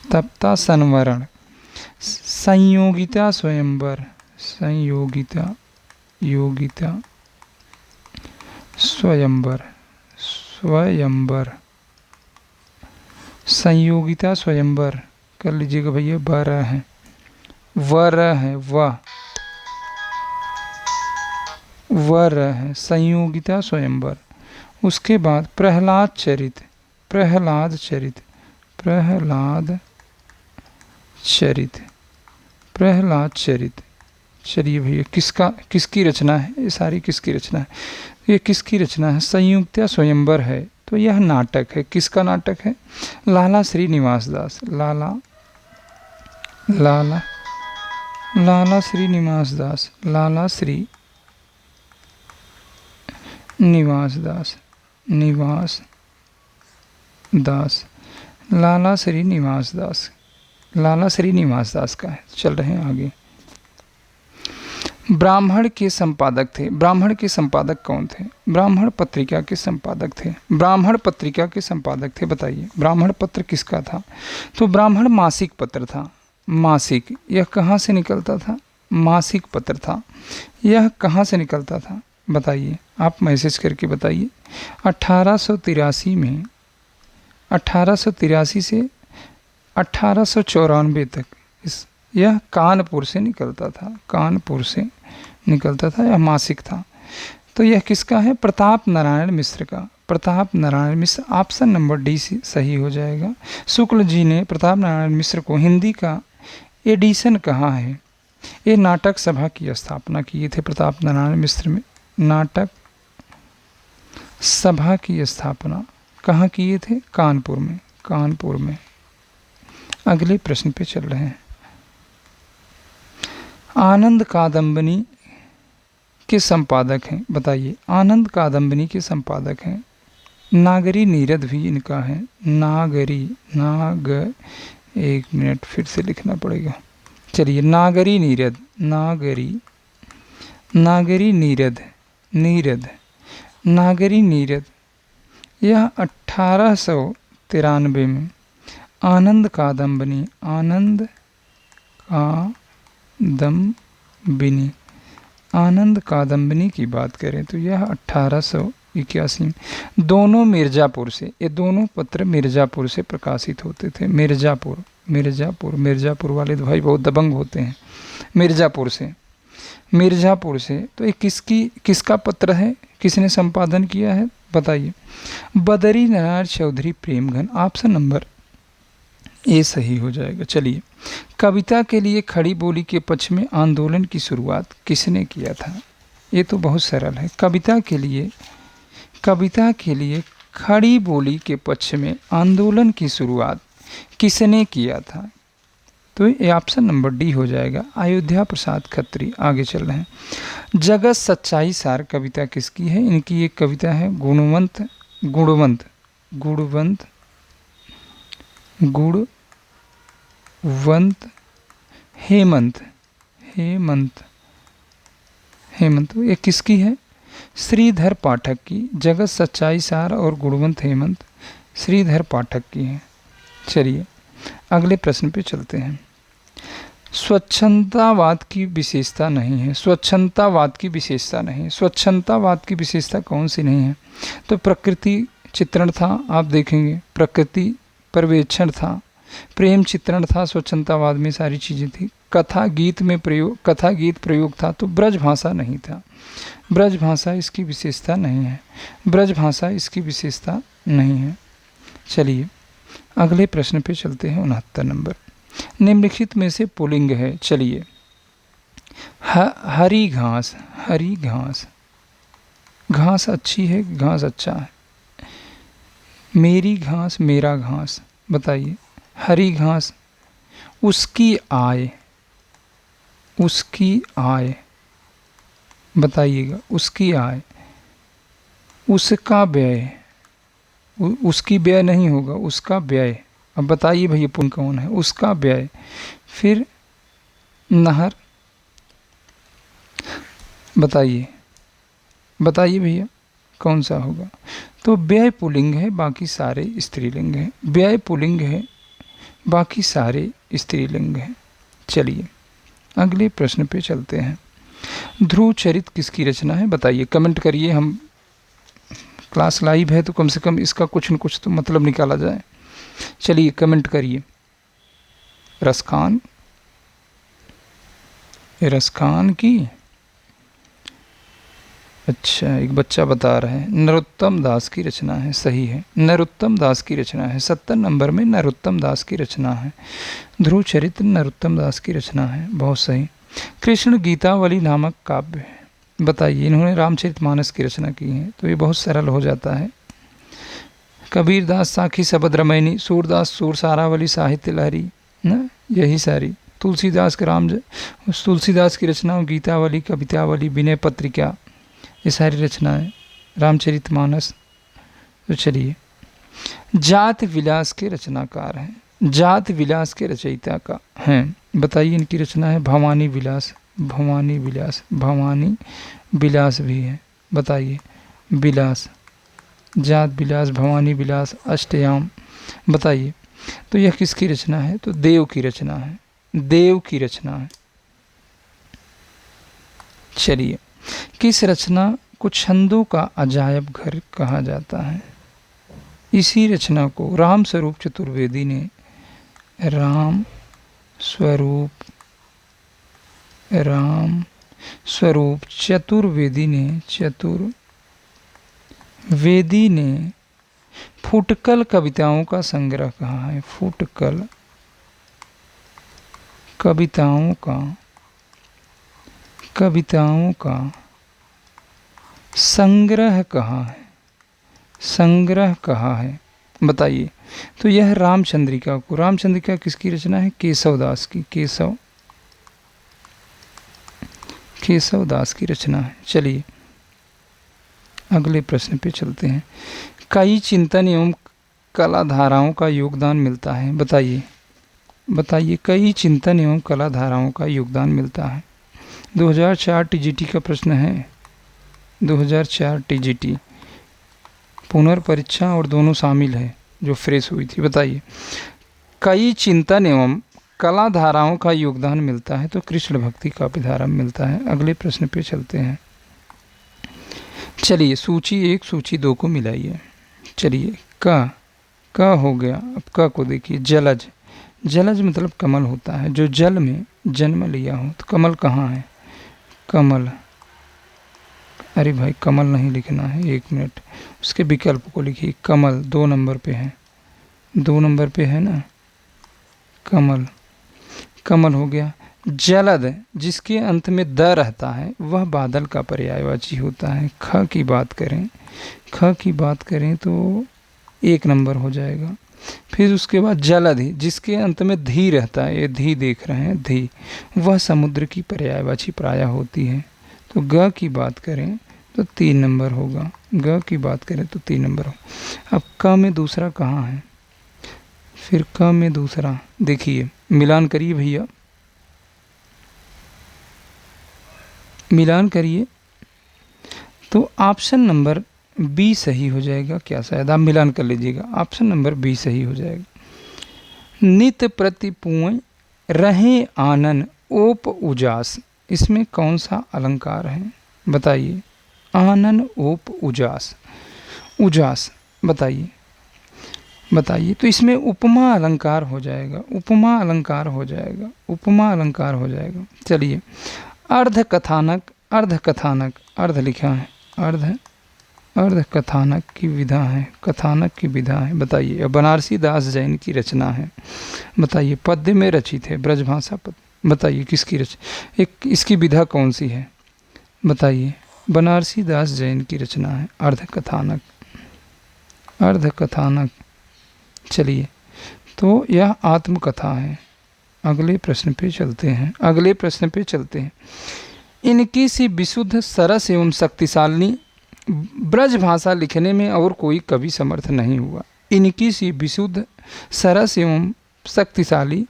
तप्ता संवरण, संयोगिता स्वयंवर, संयोगिता योगिता स्वयंवर, स्वयंवर, संयोगिता स्वयंवर कर लीजिएगा भैया। वर है, वर है, वर है, संयोगिता स्वयंवर। उसके बाद प्रहलाद चरित, प्रहलाद चरित, प्रहलाद चरित, प्रहलाद चरित। चलिए भैया, किसकी रचना है? ये सारी किसकी रचना है? ये किसकी रचना है? संयुक्ता स्वयंवर है। तो यह नाटक है, किसका नाटक है? लाला श्रीनिवास दास, लाला श्रीनिवास दास, लाला श्री निवास दास, निवास दास, लाला श्रीनिवास दास, लाला श्रीनिवास दास का है। चल रहे हैं आगे। ब्राह्मण के संपादक थे। ब्राह्मण के संपादक कौन थे? ब्राह्मण पत्रिका के संपादक थे। ब्राह्मण पत्रिका के संपादक थे, बताइए ब्राह्मण पत्र किसका था? तो ब्राह्मण मासिक पत्र था। मासिक, यह कहाँ से निकलता था? मासिक पत्र था। यह कहाँ से निकलता था बताइए, आप मैसेज करके बताइए। 1883 में, 1883 से 1894 तक यह कानपुर से निकलता था, कानपुर से निकलता था। यह मासिक था। तो यह किसका है? प्रताप नारायण मिश्र का, Pratap Narayan Mishra. Option number D सही हो जाएगा। शुक्ल जी ने प्रताप नारायण मिश्र को हिंदी का एडिशन कहा है? ये नाटक सभा की स्थापना किए थे प्रताप नारायण मिश्र में। नाटक सभा की स्थापना कहाँ किए थे? कानपुर में, कानपुर में। अगले प्रश्न पे चल रहे हैं। आनंद कादम्बनी के संपादक हैं, बताइए। आनंद कादम्बनी के संपादक हैं। नागरी नीरद भी इनका है। नागरी, एक मिनट फिर से लिखना पड़ेगा। चलिए, नागरी नीरद, नागरी नीरद, नागरी नीरद। यह 1893 में आनंद कादम्बनी, आनंद कादम्बनी की बात करें तो यह 1881 में। दोनों मिर्ज़ापुर से, ये दोनों पत्र मिर्ज़ापुर से प्रकाशित होते थे। मिर्ज़ापुर वाले तो भाई बहुत दबंग होते हैं। मिर्ज़ापुर से। तो ये किसका पत्र है? किसने संपादन किया है बताइए। Badri Narayan Chaudhary Premghan. Option number A सही हो जाएगा। चलिए, कविता के लिए खड़ी बोली के पक्ष में आंदोलन की शुरुआत किसने किया था? ये तो बहुत सरल है। कविता के लिए खड़ी बोली के पक्ष में आंदोलन की शुरुआत किसने किया था? तो ये ऑप्शन नंबर डी हो जाएगा, अयोध्या प्रसाद खत्री। आगे चल रहे हैं। जगत सच्चाई सार कविता किसकी है? इनकी एक कविता है गुणवंत हेमंत। ये किसकी है? श्रीधर पाठक की। जगत सच्चाई सार और गुणवंत हेमंत श्रीधर पाठक की है। चलिए अगले प्रश्न पे चलते हैं। स्वच्छंदतावाद की विशेषता नहीं है। स्वच्छंदतावाद की विशेषता कौन सी नहीं है? तो प्रकृति चित्रण था, आप देखेंगे। प्रकृति पर्यवेक्षण था, प्रेम चित्रण था, स्वच्छंदतावाद में सारी चीज़ें थी। कथा गीत प्रयोग था, तो ब्रज भाषा नहीं था। ब्रज भाषा इसकी विशेषता नहीं है, ब्रज भाषा इसकी विशेषता नहीं है। चलिए अगले प्रश्न पे चलते हैं, 69 नंबर। निम्नलिखित में से पुल्लिंग है। चलिए, हरी घास, हरी घास, घास अच्छी है, घास अच्छा है। मेरी घास, मेरा घास, बताइए। हरी घास, उसकी आय, उसकी आय, बताइएगा। उसकी आय, उसका व्यय, उसकी व्यय नहीं होगा, उसका व्यय। अब बताइए भैया पुन कौन है? उसका व्यय। फिर नहर, बताइए, बताइए भैया कौन सा होगा? तो व्यय पुल्लिंग है, बाकी सारे स्त्रीलिंग हैं। व्यय पुल्लिंग है, बाकी सारे स्त्रीलिंग हैं। चलिए अगले प्रश्न पे चलते हैं। ध्रुव चरित किसकी रचना है? बताइए, कमेंट करिए। हम क्लास लाइव है तो कम से कम इसका कुछ न कुछ तो मतलब निकाला जाए। चलिए कमेंट करिए। रसखान, रसखान की, अच्छा एक बच्चा बता रहा है नरोत्तम दास की रचना है। सही है, नरोत्तम दास की रचना है। 70 नंबर में नरोत्तम दास की रचना है। ध्रुव चरित्र नरोत्तम दास की रचना है, बहुत सही। कृष्ण गीतावली नामक काव्य है, बताइए। इन्होंने रामचरितमानस की रचना की है, तो ये बहुत सरल हो जाता है। कबीरदास साखी शबद रमैनी, सूरदास सूर सारावली साहित्य लहरी, ना यही सारी। तुलसीदास का तुलसीदास की रचना गीतावली, कवितावली, विनय पत्रिका, ये सारी रचनाएं, रामचरितमानस। तो चलिए, जात विलास के रचनाकार हैं, जात विलास के रचयिता का हैं, बताइए। इनकी रचना है भवानी विलास, भवानी विलास, भवानी विलास भी है, बताइए। विलास, जात विलास, भवानी विलास, अष्टयाम, बताइए। तो यह किसकी रचना है? तो देव की रचना है, देव की रचना है। चलिए, किस रचना को छंदों का अजायब घर कहा जाता है? इसी रचना को राम स्वरूप चतुर्वेदी ने, राम स्वरूप चतुर्वेदी ने फुटकल कविताओं का संग्रह कहा है। फुटकल कविताओं का संग्रह कहा है, संग्रह कहा है, बताइए। तो यह रामचंद्रिका को, रामचंद्रिका किसकी रचना है? केशव दास की, केशव दास की रचना है। चलिए अगले प्रश्न पे चलते हैं। कई चिंतन एवं कला धाराओं का योगदान मिलता है, बताइए, बताइए। कई चिंतन एवं कला धाराओं का योगदान मिलता है। 2004 टीजीटी का प्रश्न है, 2004 टीजीटी पुनर्परीक्षा और दोनों शामिल है जो फ्रेश हुई थी, बताइए। कई चिंतन एवं कला धाराओं का योगदान मिलता है, तो कृष्ण भक्ति का विधारम मिलता है। अगले प्रश्न पे चलते हैं। चलिए सूची 1 सूची 2 को मिलाइए। चलिए, का हो गया। अब का को देखिए। जलज, जलज मतलब कमल होता है, जो जल में जन्म लिया हो। तो कमल कहाँ है? कमल, अरे भाई कमल नहीं लिखना है, 1 मिनट, उसके विकल्प को लिखिए। कमल 2 नंबर पे है, 2 नंबर पे है ना कमल, कमल हो गया। जलद, जिसके अंत में द रहता है, वह बादल का पर्यायवाची होता है। ख की बात करें तो 1 नंबर हो जाएगा। फिर उसके बाद जलधि, जिसके अंत में धी रहता है, ये धी देख रहे हैं, धी, वह समुद्र की पर्यायवाची प्रायः होती है। तो ग की बात करें तो 3 नंबर होगा, ग की बात करें तो 3 नंबर होगा। अब क में दूसरा कहाँ है? फिर क में दूसरा देखिए, मिलान करिए भैया, मिलान करिए। तो ऑप्शन नंबर बी सही हो जाएगा क्या? शायद आप मिलान कर लीजिएगा, ऑप्शन नंबर बी सही हो जाएगा। नित प्रतिपुय रहे आनन ओप उजास, इसमें कौन सा अलंकार है? बताइए। आनन ओप उजास, उजास, बताइए। बताइए। तो इसमें उपमा अलंकार हो जाएगा, उपमा अलंकार हो जाएगा, उपमा अलंकार हो जाएगा। चलिए, अर्ध कथानक, अर्ध कथानक, अर्ध लिखा है, अर्ध, अर्ध कथानक की विधा है, कथानक की विधा है। बताइए, अब बनारसी दास जैन की रचना है। बताइए, पद्य में रचित है, ब्रजभाषा पद्य। बताइए किसकी एक इसकी विधा कौन सी है? बताइए, बनारसी दास जैन की रचना है अर्ध कथानक, अर्ध कथानक। चलिए, तो यह आत्मकथा है। अगले प्रश्न पे चलते हैं, अगले प्रश्न पे चलते हैं। इनकी सी विशुद्ध, सरस एवं शक्तिशाली ब्रज भाषा लिखने में और कोई कवि समर्थ नहीं हुआ। इनकी सी विशुद्ध, सरस एवं शक्तिशाली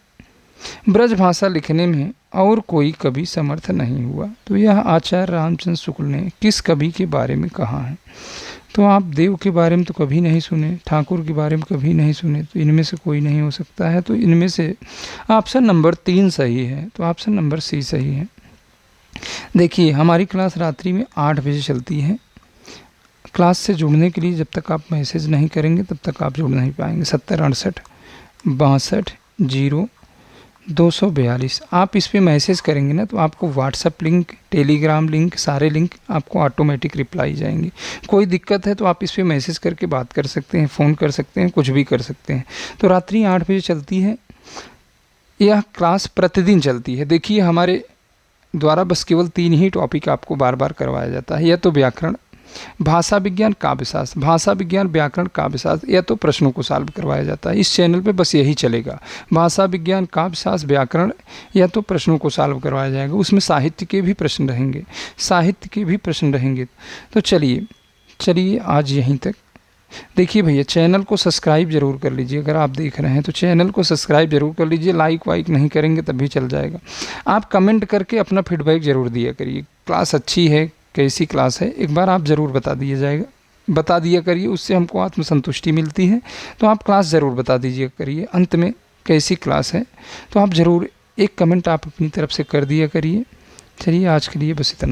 ब्रज भाषा लिखने में और कोई कवि समर्थ नहीं हुआ। तो यह आचार्य रामचंद्र शुक्ल ने किस कवि के बारे में कहा है? तो आप देव के बारे में तो कभी नहीं सुने, ठाकुर के बारे में कभी नहीं सुने, तो इनमें से कोई नहीं हो सकता है। तो इनमें से ऑप्शन नंबर 3 सही है। तो ऑप्शन नंबर सी सही है। देखिए, हमारी क्लास रात्रि में 8 बजे चलती है। क्लास से जुड़ने के लिए जब तक आप मैसेज नहीं करेंगे तब तक आप जुड़ नहीं पाएंगे। 70 68 62 242 आप इस पे मैसेज करेंगे ना, तो आपको व्हाट्सएप लिंक, टेलीग्राम लिंक, सारे लिंक आपको ऑटोमेटिक रिप्लाई जाएंगे। कोई दिक्कत है तो आप इस पे मैसेज करके बात कर सकते हैं, फ़ोन कर सकते हैं, कुछ भी कर सकते हैं। तो रात्रि 8 बजे चलती है। यह क्लास प्रतिदिन चलती है। देखिए, हमारे द्वारा बस केवल 3 ही टॉपिक आपको बार बार करवाया जाता है, या तो व्याकरण, भाषा विज्ञान, काव्यशास्त्र, भाषा विज्ञान, व्याकरण, काव्यशास्त्र, या तो प्रश्नों को सॉल्व करवाया जाता है। इस चैनल पे बस यही चलेगा, भाषा विज्ञान, काव्यशास्त्र, व्याकरण, या तो प्रश्नों को सॉल्व करवाया जाएगा। उसमें साहित्य के भी प्रश्न रहेंगे, साहित्य के भी प्रश्न रहेंगे। तो चलिए आज यहीं तक। देखिए भैया, चैनल को सब्सक्राइब जरूर कर लीजिए। अगर आप देख रहे हैं तो चैनल को सब्सक्राइब जरूर कर लीजिए। लाइक वाइक नहीं करेंगे तब भी चल जाएगा। आप कमेंट करके अपना फीडबैक जरूर दिया करिए। क्लास अच्छी है, कैसी क्लास है, एक बार आप ज़रूर बता दिया करिए। उससे हमको आत्मसंतुष्टि मिलती है। तो आप क्लास ज़रूर बता दीजिए करिए अंत में कैसी क्लास है। तो आप ज़रूर एक कमेंट आप अपनी तरफ से कर दिया करिए। चलिए, आज के लिए बस इतना।